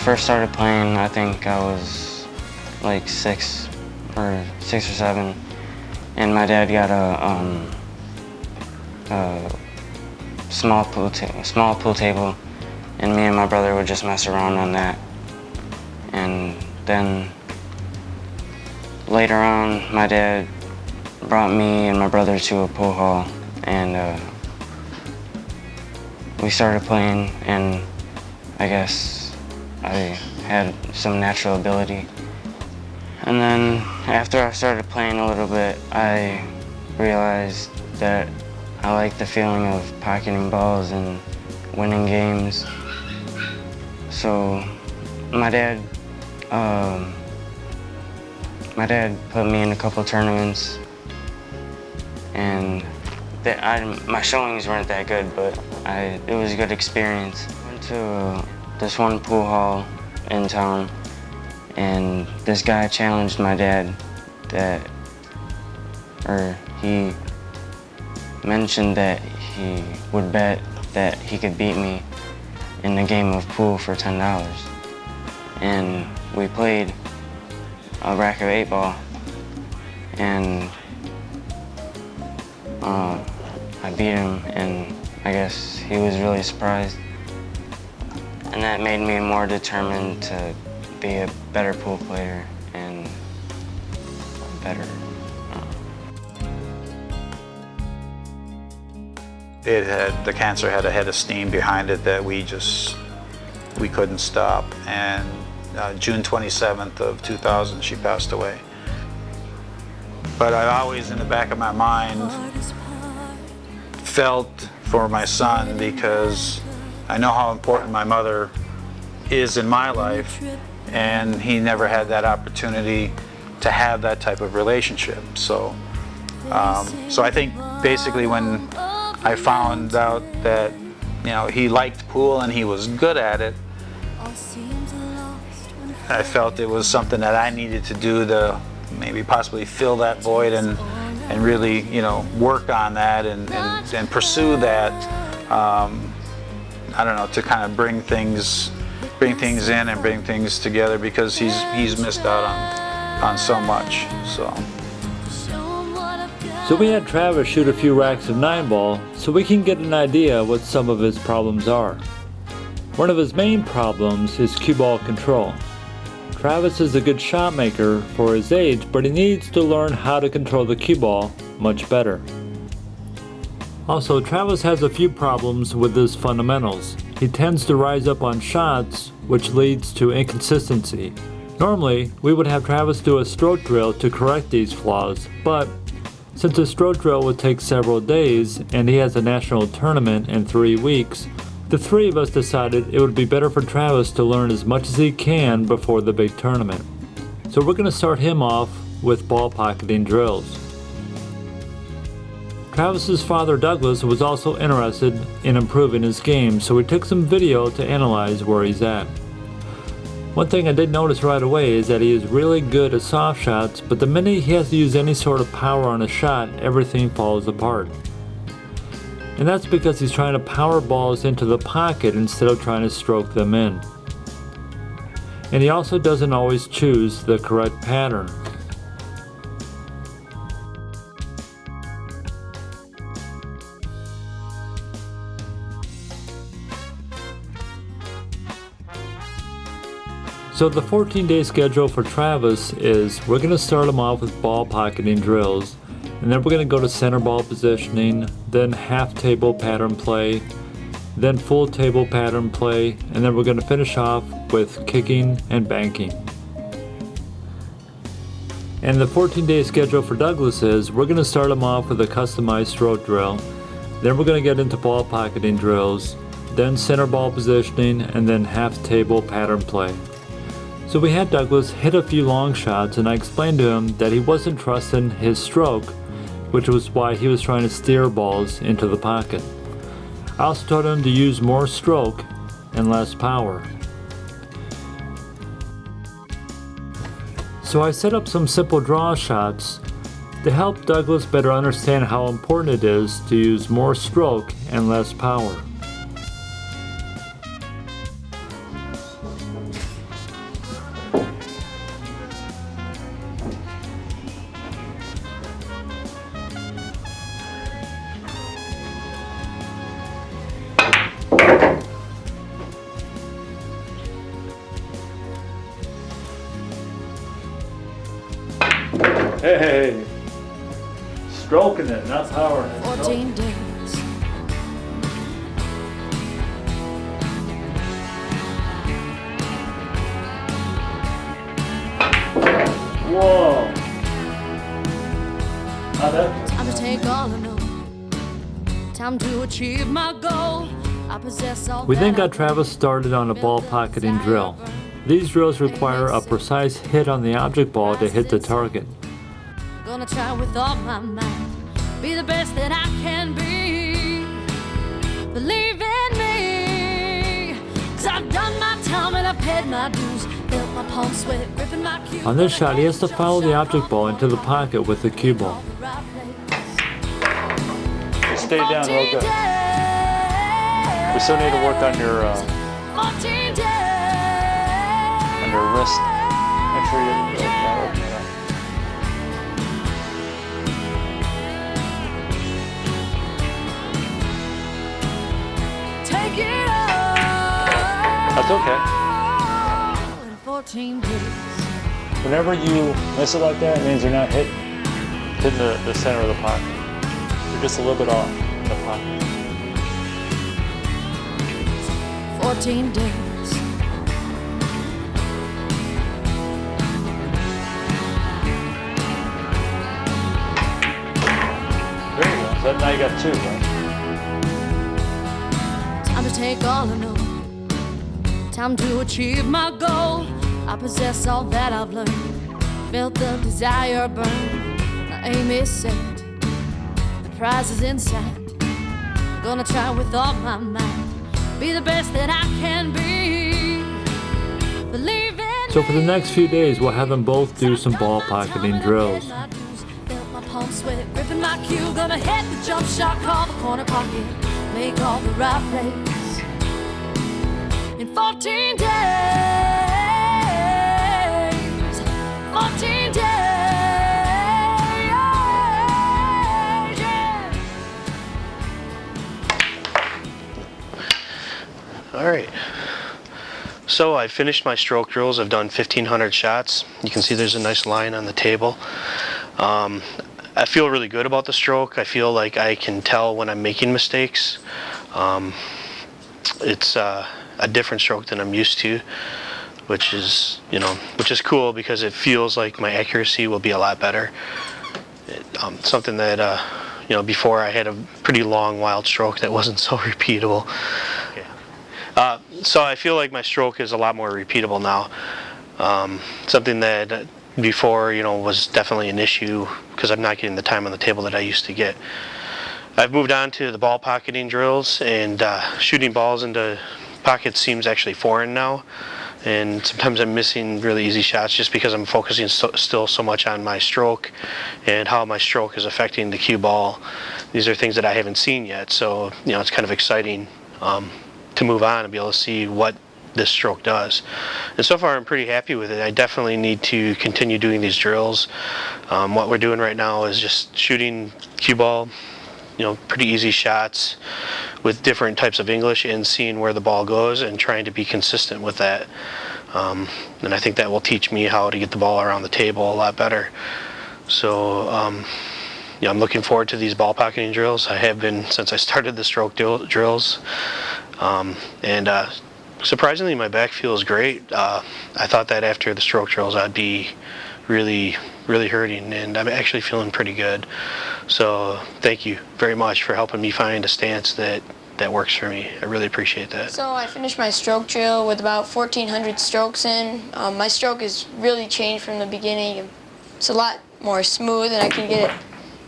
first started playing, I think I was like 6 or 7, and my dad got a small pool table, and me and my brother would just mess around on that. And then later on, my dad brought me and my brother to a pool hall, and we started playing, and I guess I had some natural ability. And then after I started playing a little bit, I realized that I like the feeling of pocketing balls and winning games. So my dad put me in a couple tournaments, and my showings weren't that good, but it was a good experience. I went to this one pool hall in town, and this guy challenged my dad he mentioned that he would bet that he could beat me in a game of pool for $10. And we played a rack of 8-ball, and I beat him, and I guess he was really surprised. And that made me more determined to be a better pool player and better. The cancer had a head of steam behind it that we couldn't stop. And June 27th of 2000, she passed away. But I always, in the back of my mind, felt for my son, because I know how important my mother is in my life, and he never had that opportunity to have that type of relationship. So I think basically when I found out that, you know, he liked pool and he was good at it, I felt it was something that I needed to do to maybe possibly fill that void and really, you know, work on that and pursue that. I don't know, to kind of bring things in and bring things together, because he's missed out on so much. So we had Travis shoot a few racks of 9-ball so we can get an idea what some of his problems are. One of his main problems is cue ball control. Travis is a good shot maker for his age, but he needs to learn how to control the cue ball much better. Also, Travis has a few problems with his fundamentals. He tends to rise up on shots, which leads to inconsistency. Normally, we would have Travis do a stroke drill to correct these flaws, but since a stroke drill would take several days and he has a national tournament in 3 weeks, the three of us decided it would be better for Travis to learn as much as he can before the big tournament. So we're going to start him off with ball pocketing drills. Travis's father Douglas was also interested in improving his game, so we took some video to analyze where he's at. One thing I did notice right away is that he is really good at soft shots, but the minute he has to use any sort of power on a shot, everything falls apart. And that's because he's trying to power balls into the pocket instead of trying to stroke them in. And he also doesn't always choose the correct pattern. So the 14-day schedule for Travis is we're going to start him off with ball pocketing drills, and then we're going to go to center ball positioning, then half table pattern play, then full table pattern play, and then we're going to finish off with kicking and banking. And the 14-day schedule for Douglas is we're going to start him off with a customized stroke drill, then we're going to get into ball pocketing drills, then center ball positioning, and then half table pattern play. So we had Douglas hit a few long shots, and I explained to him that he wasn't trusting his stroke, which was why he was trying to steer balls into the pocket. I also told him to use more stroke and less power. So I set up some simple draw shots to help Douglas better understand how important it is to use more stroke and less power. Hey, stroking it, not powering it. 14 days. Whoa. How'd that Time to take all I know. Time to achieve my goal. I possess all We then that I got Travis started on a ball pocketing drill. These drills require a precise hit on the object ball to hit the target. Gonna try with all my might. Be the best that I can be. Believe in me. 'Cause I've done my time and I've paid my dues. Felt my palms sweat, gripping my cue. On this shot, he has to follow the object ball into the pocket with the cue ball. Stay down real good. We still need to work on your wrist. Make sure you open it up. Take it all. That's okay. In 14 days. Whenever you miss it like that, it means you're not hitting the center of the pocket. You're just a little bit off the pocket. 14 days. There you go. So now you got 2, right? Time to take all I know. Time to achieve my goal. I possess all that I've learned. Felt the desire burn. My aim is set. The prize is in sight. Gonna try with all my might. Be the best that I can be. Believe in So for the next few days, we'll have them both do some ball pocketing drills. Felt my palms sweat, gripping my cue. Gonna hit the jump shot, call the corner pocket. Make all the right plays. In 14 days. 14 days. Yeah. All right. So I finished my stroke drills. I've done 1,500 shots. You can see there's a nice line on the table. I feel really good about the stroke. I feel like I can tell when I'm making mistakes. It's a different stroke than I'm used to, which is cool because it feels like my accuracy will be a lot better. Something that before I had a pretty long wild stroke that wasn't so repeatable. So I feel like my stroke is a lot more repeatable now. Something that before was definitely an issue because I'm not getting the time on the table that I used to get. I've moved on to the ball pocketing drills, and shooting balls into pockets seems actually foreign now. And sometimes I'm missing really easy shots just because I'm focusing still so much on my stroke and how my stroke is affecting the cue ball. These are things that I haven't seen yet, so it's kind of exciting to move on and be able to see what this stroke does. And so far I'm pretty happy with it. I definitely need to continue doing these drills. What we're doing right now is just shooting cue ball, pretty easy shots with different types of English and seeing where the ball goes and trying to be consistent with that. And I think that will teach me how to get the ball around the table a lot better. So I'm looking forward to these ball pocketing drills. I have been since I started the stroke drills. And surprisingly, my back feels great. I thought that after the stroke drills I'd be really hurting, and I'm actually feeling pretty good. So thank you very much for helping me find a stance that works for me. I really appreciate that. So I finished my stroke drill with about 1,400 strokes in. My stroke has really changed from the beginning. It's a lot more smooth, and I can get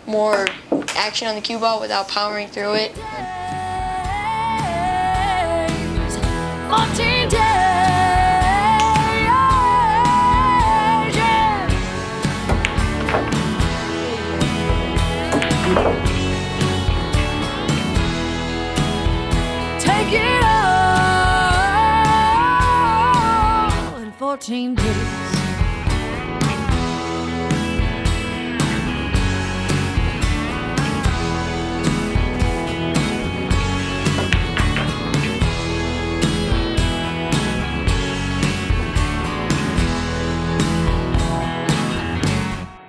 more action on the cue ball without powering through it. 14 days. Take it all in 14 days.